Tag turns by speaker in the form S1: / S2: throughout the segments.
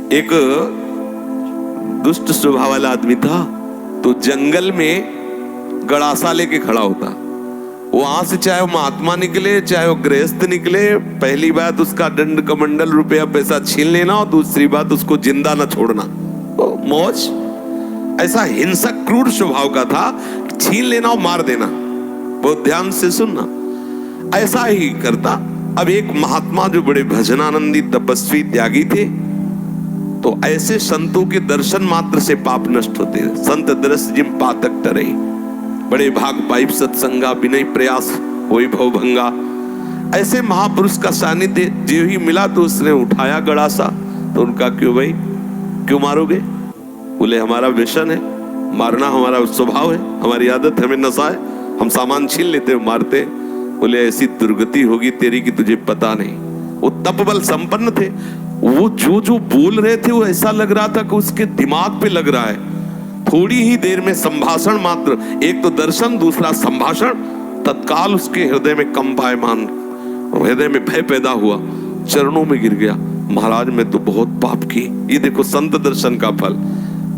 S1: एक दुष्ट स्वभाव वाला आदमी था, तो जंगल में गड़ासा लेके खड़ा होता। वहां से चाहे वो महात्मा निकले चाहे वो गृहस्थ निकले, पहली बात उसका दंड कमंडल रुपया पैसा छीन लेना, और दूसरी बात उसको जिंदा न छोड़ना। तो मौज, ऐसा हिंसक क्रूर स्वभाव का था, छीन लेना और मार देना। बहुत ध्यान से सुनना, ऐसा ही करता। अब एक महात्मा जो बड़े भजनानंदी तपस्वी त्यागी थे, तो ऐसे संतों के दर्शन मात्र से पाप नष्ट होते। संत दरस जिम पातक टरे, बड़े भाग पाइप सत्संगा, विनय प्रयास होई भव भंगा। ऐसे महापुरुष का सानिध्य जो ही मिला तो उसने उठाया गड़ासा। तो उनका क्यों भाई, क्यों मारोगे? बोले हमारा व्यसन है, मारना हमारा स्वभाव है, हमारी आदत, हमें नशा है, हम सामान छीन लेते हैं मारते। बोले ऐसी दुर्गति होगी तेरी कि तुझे पता नहीं। वो तपबल संपन्न थे, वो जो बोल रहे थे वो ऐसा लग रहा था कि उसके दिमाग पे लग रहा है। थोड़ी ही देर में संभाषण मात्र, एक तो दर्शन दूसरा संभाषण, तत्काल उसके हृदय में कंपायमान, हृदय में भय पैदा हुआ, चरणों में गिर गया। महाराज मैं तो बहुत पाप की, ये देखो संत दर्शन का फल,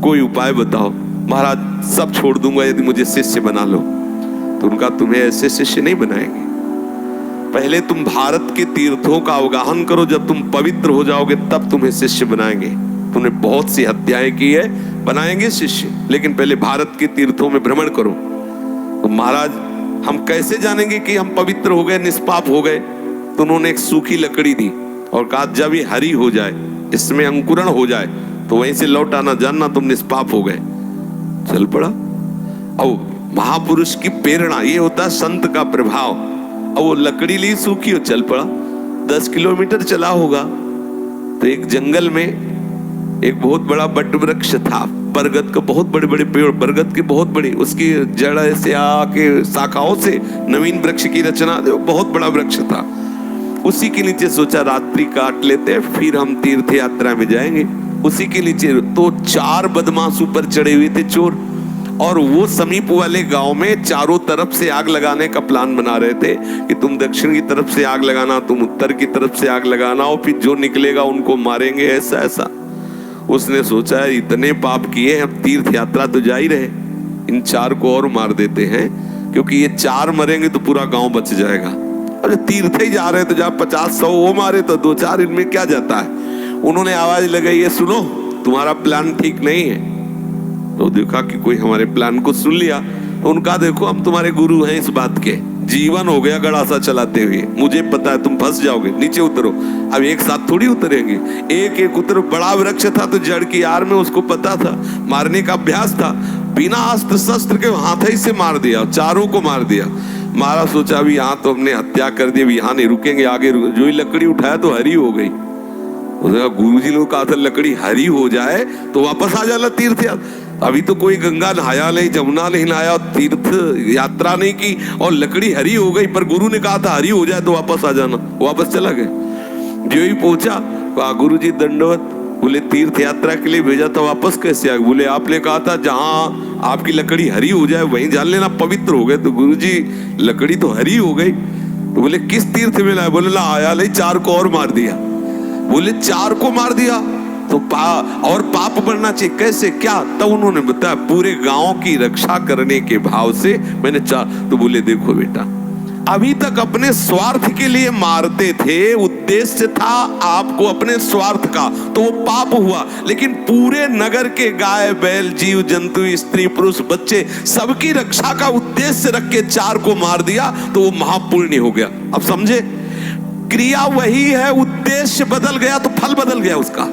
S1: कोई उपाय बताओ। महाराज सब छोड़ दूंगा यदि मुझे शिष्य बना लो। तो उनका तुम्हें ऐसे शिष्य नहीं बनाएंगे, पहले तुम भारत के तीर्थों का अवगाहन करो, जब तुम पवित्र हो जाओगे तब तुम्हें शिष्य बनाएंगे। तुमने बहुत सी हत्याएं की है, बनाएंगे शिष्य, लेकिन पहले भारत के तीर्थों में भ्रमण करो। तो महाराज हम कैसे जानेंगे कि हम पवित्र हो गए, निष्पाप हो गए? तो उन्होंने एक सूखी लकड़ी दी और कहा जब ये हरी हो जाए, इसमें अंकुरण हो जाए, तो वहीं से लौट आना, जानना तुम निष्पाप हो गए। चल पड़ा। अब महापुरुष की प्रेरणा, ये होता है संत का प्रभाव। अब वो लकड़ी ली सूखी और चल पड़ा। 10 किलोमीटर चला होगा तो एक जंगल में एक बहुत बड़ा बट वृक्ष था, बरगद का, बहुत बड़े बड़े पेड़, बरगद के बहुत बड़े, उसकी जड़ से आके शाखाओं से नवीन वृक्ष की रचना थे, बहुत बड़ा वृक्ष था। उसी के नीचे सोचा रात्रि काट लेते हैं, फिर हम तीर्थ यात्रा में जाएंगे। उसी के नीचे तो 4 बदमाश ऊपर चढ़े हुए थे, चोर, और वो समीप वाले गांव में चारों तरफ से आग लगाने का प्लान बना रहे थे कि तुम दक्षिण की तरफ से आग लगाना, तुम उत्तर की तरफ से आग लगाना, और फिर जो निकलेगा उनको मारेंगे, ऐसा ऐसा। उसने सोचा इतने पाप किए, हम तीर्थ यात्रा तो जा ही रहे, इन 4 को और मार देते हैं, क्योंकि ये 4 मरेंगे तो पूरा गांव बच जाएगा। और तीर्थ ही जा रहे तो जहाँ 50-100 वो मारे तो 2-4 इनमें क्या जाता है। उन्होंने आवाज लगाई, ये सुनो तुम्हारा प्लान ठीक नहीं है। तो देखा कि कोई हमारे प्लान को सुन लिया। तो उनका देखो हम तुम्हारे गुरु हैं इस बात के, जीवन हो गया गड़ासा चलाते हुए, मुझे पता है तुम फंस जाओगे, नीचे उतरो। अब एक साथ थोड़ी उतरेंगे, एक एक उतरो। बड़ा वृक्ष था तो जड़ की आड़ में उसको पता था, मारने का अभ्यास था, बिना अस्त्र शस्त्र के हाथ ही से मार दिया, 4 को मार दिया। मारा, सोचा अभी यहाँ तो हमने हत्या कर दी, अभी यहाँ नहीं रुकेंगे, आगे जो ही लकड़ी उठाया तो हरी हो गई। गुरुजी लोग कहा था लकड़ी हरी हो जाए तो वापस आ जाना तीर्थ यात्रा। अभी तो कोई गंगा नहाया नहीं, जमुना नहीं नहाया, तीर्थ यात्रा नहीं की, और लकड़ी हरी हो गई, पर गुरु ने कहा था हरी हो जाए तो वापस आ जाना। वापस चला गए। जो ही पहुंचा, कहा गुरुजी दंडवत। बोले तीर्थ यात्रा के लिए भेजा था, वापस कैसे आ गए? बोले आपने कहा था जहां आपकी लकड़ी हरी हो जाए वहीं जान लेना, पवित्र हो गए। तो गुरुजी लकड़ी तो हरी हो गई। तो बोले किस तीर्थ में लाए? बोले ला आया नहीं, 4 को और मार दिया। बोले 4 को मार दिया तो और पाप बढ़ना चाहिए, कैसे क्या? तब उन्होंने बताया पूरे गांव की रक्षा करने के भाव से मैंने 4। तो बोले देखो बेटा, अभी तक अपने स्वार्थ के लिए मारते थे, उद्देश्य था आपको अपने स्वार्थ का, तो वो पाप हुआ। लेकिन पूरे नगर के गाय बैल जीव जंतु स्त्री पुरुष बच्चे सबकी रक्षा का उद्देश्य रख के 4 को मार दिया, तो वो महापुण्य हो गया। अब समझे, क्रिया वही है, उद्देश्य बदल गया तो फल बदल गया उसका।